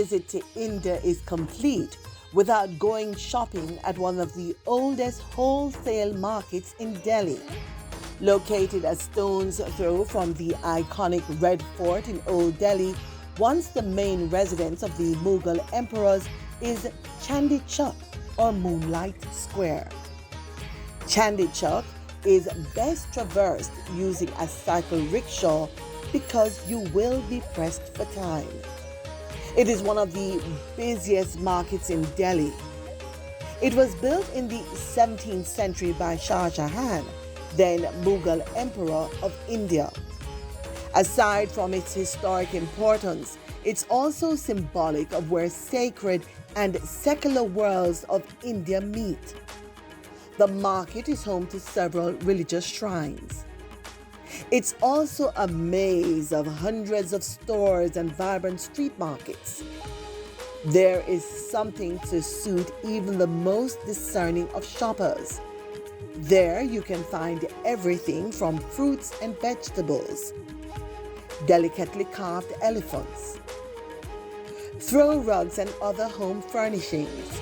visit to India is complete without going shopping at one of the oldest wholesale markets in Delhi. Located a stone's throw from the iconic Red Fort in Old Delhi, once the main residence of the Mughal emperors, is Chandni Chowk or Moonlight Square. Chandni Chowk is best traversed using a cycle rickshaw because you will be pressed for time. It is one of the busiest markets in Delhi. It was built in the 17th century by Shah Jahan, then Mughal Emperor of India. Aside from its historic importance, it's also symbolic of where sacred and secular worlds of India meet. The market is home to several religious shrines. It's also a maze of hundreds of stores and vibrant street markets. There is something to suit even the most discerning of shoppers. There you can find everything from fruits and vegetables, delicately carved elephants, throw rugs and other home furnishings,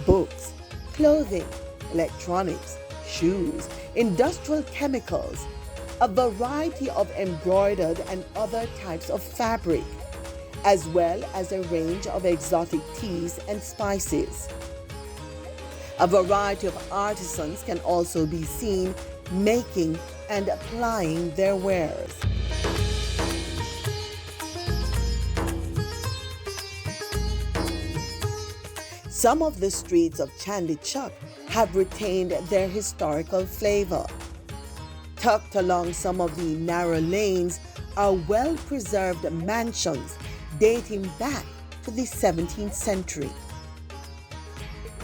books, clothing, electronics, shoes, industrial chemicals, a variety of embroidered and other types of fabric, as well as a range of exotic teas and spices. A variety of artisans can also be seen making and applying their wares. Some of the streets of Chandni Chowk have retained their historical flavor. Tucked along some of the narrow lanes are well-preserved mansions dating back to the 17th century.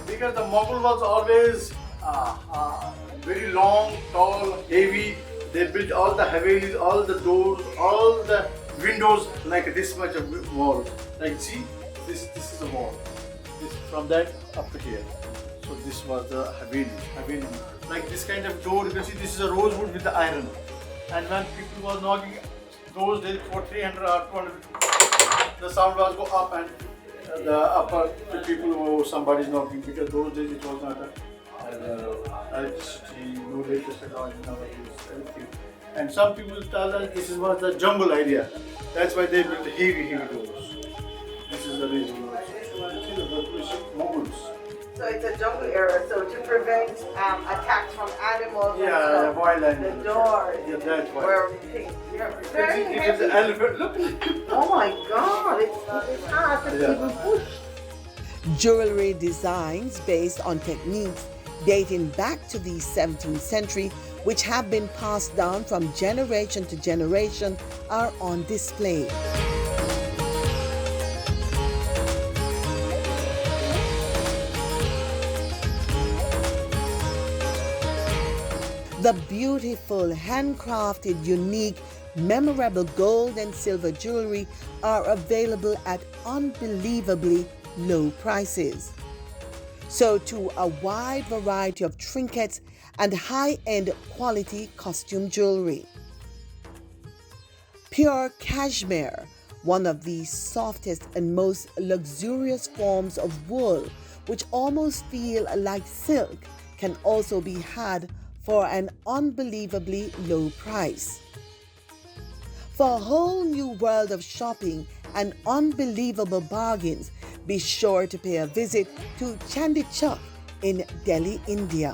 Because the Mughal was always very long, tall, heavy. They built all the havelis, all the doors, all the windows like this much of wall. Like see, this is a wall. This from that up to here. So this was the haveli. Like this kind of door, you can see this is a rosewood with the iron. And when people were knocking, those days for 300 or 200, the sound was go up and the upper the people who somebody's knocking, because those days it was not electricity, no latest technology nowadays, everything. And some people tell us this was the jungle area. That's why they built heavy doors. This is the reason. Mughals. So it's a jungle area, so to prevent attacks from animals, yeah, wild the animals. doors, yeah, that's why. where things, very It is heavy. an elephant. Look. Oh my God, it's hard to even push. Jewelry designs based on techniques dating back to the 17th century, which have been passed down from generation to generation, are on display. The beautiful, handcrafted, unique, memorable gold and silver jewelry are available at unbelievably low prices. So too a wide variety of trinkets and high-end quality costume jewelry. Pure cashmere, one of the softest and most luxurious forms of wool, which almost feel like silk, can also be had for an unbelievably low price. For a whole new world of shopping and unbelievable bargains, be sure to pay a visit to Chandni Chowk in Delhi, India.